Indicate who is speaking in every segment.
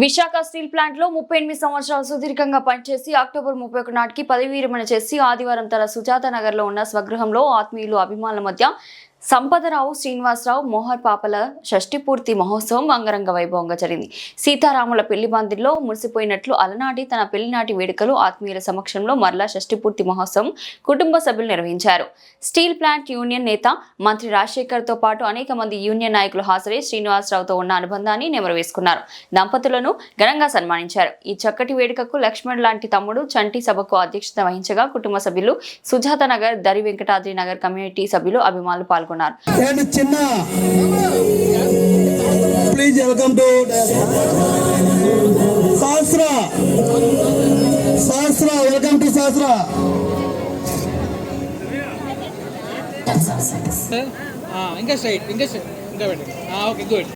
Speaker 1: Visakha steel plant లో 38 సంవత్సరాలు సుదీర్ఘంగా పనిచేసి అక్టోబర్ 31 నాటికి పదవి విరమణ చేసి ఆదివారం తన సుజాత నగర్ లో ఉన్న స్వగృహంలో ఆత్మీయులు అభిమానుల మధ్య సంపదరావు శ్రీనివాసరావు మోహర్ పాపల షష్ఠి పూర్తి మహోత్సవం అంగరంగ వైభవంగా జరిగింది. సీతారాముల పెళ్లి బందిలో మురిసిపోయినట్లు అలనాటి తన పెళ్లినాటి వేడుకలు ఆత్మీయుల సమక్షంలో మరలా షష్ఠి పూర్తి మహోత్సవం కుటుంబ సభ్యులు నిర్వహించారు. స్టీల్ ప్లాంట్ యూనియన్ నేత మంత్రి రాజశేఖర్ తో పాటు అనేక మంది యూనియన్ నాయకులు హాజరై శ్రీనివాసరావుతో ఉన్న అనుబంధాన్ని నెమరువేసుకున్నారు. దంపతులను ఘనంగా సన్మానించారు. ఈ చక్కటి వేడుకకు లక్ష్మణ్ లాంటి తమ్ముడు చంటి సభకు అధ్యక్షత వహించగా కుటుంబ సభ్యులు సుజాత నగర్, దరి వెంకటాద్రి నగర్ కమ్యూనిటీ సభ్యులు అభిమానులు పాల్గొన్నారు.
Speaker 2: Please welcome to Sasra. Welcome to Sasra.
Speaker 3: ఇంకా స్ట్రైట్ ఇంకా పెట్టండి. Okay good.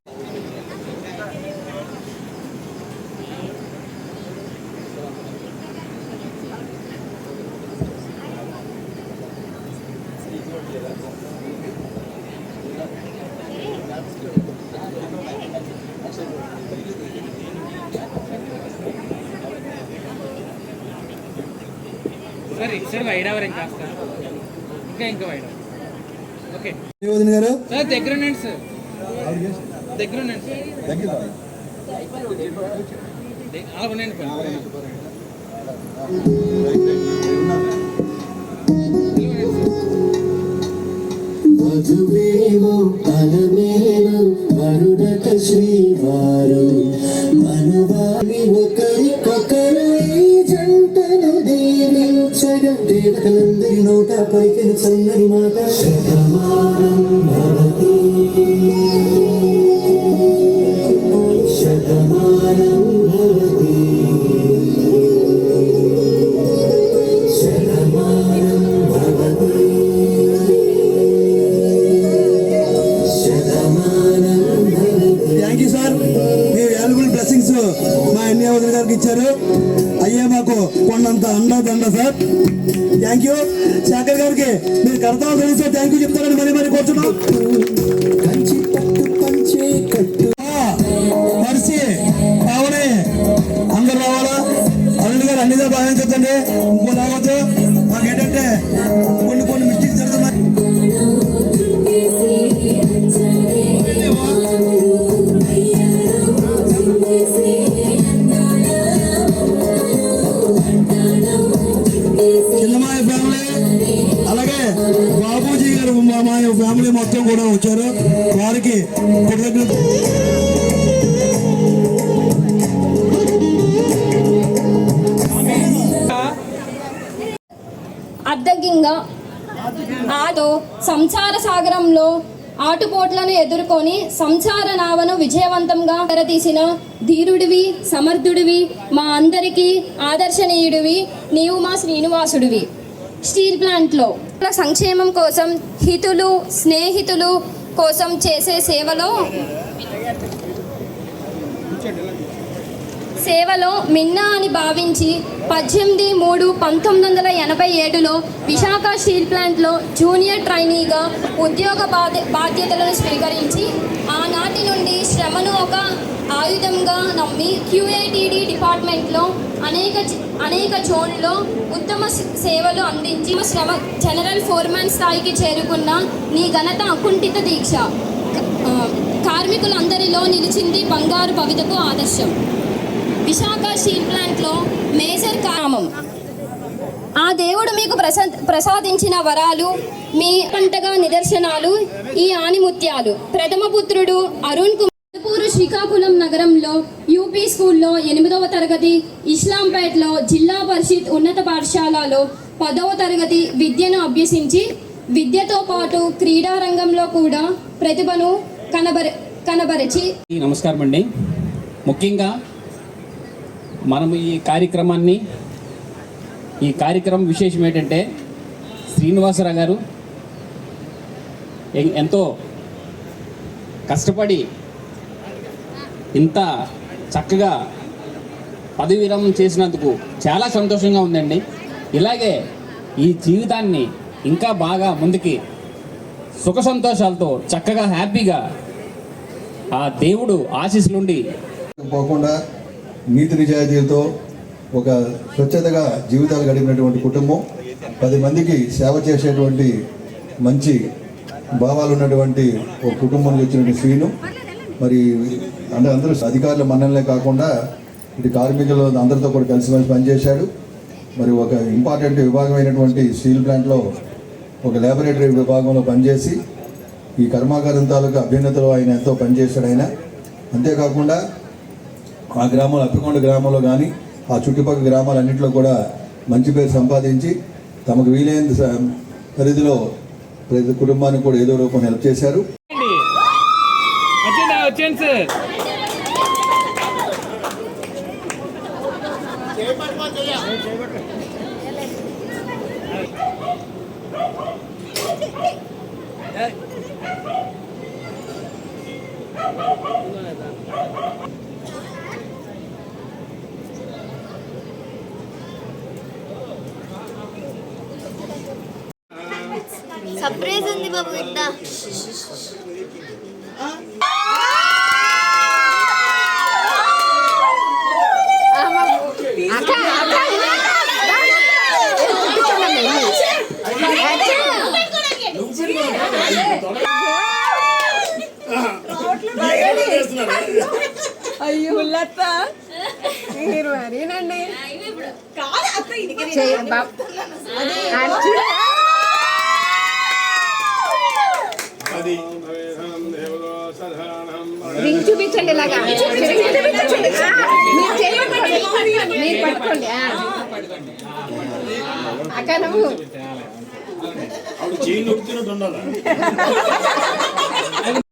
Speaker 3: సరే వైడ్ అవర్ ఇంకా వైడ్. ఓకే సార్ దగ్గర ఉండండి సార్, దగ్గర ఉండండి సార్, అలా ఉండండి.
Speaker 4: మధువేమో అలమేలు వరుడట శ్రీవారు మనువారి ఒకరికొకరు ఈ జంటను దీవించగా దేవతలందరి నోట పలికిన చందని మాట Shatamanam Bhavati Shatamanam Bhavati Shatamanam Bhavati.
Speaker 2: Thank you sir, me valuable blessings మా ఎన్నివదల్ గారికి ఇచ్చారు. అయ్యే మాకు కొండంత అండ సార్. Thank you. శేఖర్ గారికి మీరు కడతాలు తెలిస్తే థ్యాంక్ యూ చెప్తారని మరి కూర్చున్నాం. మర్చి కావడే అందరు రావాలా. అరుణ్ గారు అన్నిదా భావించండి, ఇంకో రావచ్చు. మాకేంటంటే కొన్ని మిస్టేక్స్ జరుగుతున్నాయి. చిన్నమాయ ఫ్యామిలీ, అలాగే బాబూజీ గారు మా ఫ్యామిలీ మొత్తం కూడా వచ్చారు. వారికి కృతజ్ఞత.
Speaker 5: అర్ధంగా ఆటో సంసార సాగరంలో ఆటుపోట్లను ఎదుర్కొని సంసార నావను విజయవంతంగా తెరతీసిన ధీరుడివి, సమర్థుడివి, మా అందరికీ ఆదర్శనీయుడివి నీవు మా శ్రీనివాసుడివి. స్టీల్ ప్లాంట్లో సంక్షేమం కోసం, హితులు స్నేహితులు కోసం చేసే సేవలో మిన్నా అని భావించి 18/3/1987లో విశాఖ స్టీల్ ప్లాంట్లో జూనియర్ ట్రైనీగా ఉద్యోగ బాధ్యతలను స్వీకరించి ఆనాటి నుండి శ్రమను ఒక ఆయుధంగా నమ్మి QATD డిపార్ట్మెంట్లో అనేక జోన్లో ఉత్తమ సేవలు అందించి శ్రమ జనరల్ ఫోర్మాన్ స్థాయికి చేరుకున్న నీ ఘనత అకుంఠిత దీక్ష కార్మికులందరిలో నిలిచింది బంగారు భవితకు ఆదర్శం. విశాఖ స్టీల్ ప్లాంట్లో మేజర్ కామం ఆ దేవుడు మీకు ప్రసాదించిన వరాలు, మీ పంటగా నిదర్శనాలు ఈ ఆనిముత్యాలు. ప్రథమ పుత్రుడు అరుణ్ కుమార్ శ్రీకాకుళం నగరంలో యూపీ స్కూల్లో 8వ తరగతి, ఇస్లాంపేట్లో జిల్లా పరిషత్ ఉన్నత పాఠశాలలో 10వ తరగతి విద్యను అభ్యసించి విద్యతో పాటు క్రీడా రంగంలో కూడా ప్రతిభను కనబరిచి.
Speaker 3: నమస్కారం అండి. ముఖ్యంగా మనము ఈ కార్యక్రమం విశేషం ఏంటంటే శ్రీనివాసరావు గారు ఎంతో కష్టపడి ఇంత చక్కగా పదవి విరమణ చేసినందుకు చాలా సంతోషంగా ఉందండి. ఇలాగే ఈ జీవితాన్ని ఇంకా బాగా ముందుకి సుఖ సంతోషాలతో చక్కగా హ్యాపీగా ఆ దేవుడు ఆశీస్సులుండి
Speaker 6: పోకుండా నీతి నిజాయితీలతో ఒక స్వచ్ఛతగా జీవితాలు గడిపినటువంటి కుటుంబం, 10 మందికి సేవ చేసేటువంటి మంచి భావాలు ఉన్నటువంటి ఒక కుటుంబం నుంచి వచ్చినటువంటి శ్రీను. మరి అంటే అందరూ అధికారుల మన్ననలే కాకుండా ఇటు కార్మికులు అందరితో కూడా కలిసిమెలిసి పనిచేశాడు. మరి ఒక ఇంపార్టెంట్ విభాగమైనటువంటి స్టీల్ ప్లాంట్లో ఒక ల్యాబొరేటరీ విభాగంలో పనిచేసి ఈ కర్మాగారం తాలూకా అభ్యున్నతలో ఆయన ఎంతో పనిచేశాడు ఆయన. అంతేకాకుండా ఆ గ్రామంలో, అప్పికొండ గ్రామంలో కానీ ఆ చుట్టుపక్కల గ్రామాలన్నింటిలో కూడా మంచి పేరు సంపాదించి తమకు వీలైనంత పరిధిలో ప్రతి కుటుంబానికి కూడా ఏదో రూపం హెల్ప్ చేశారు.
Speaker 3: వచ్చేయండి సార్.
Speaker 7: సర్ప్రైజ్ ఉంది బాబు ఇట్లా.
Speaker 8: అయ్యో లత మీరు మరీనండి రింగ్ చూపించండి ఇలాగా మీరు చేయండి, మీరు పట్టుకోండి అక్క నువ్వు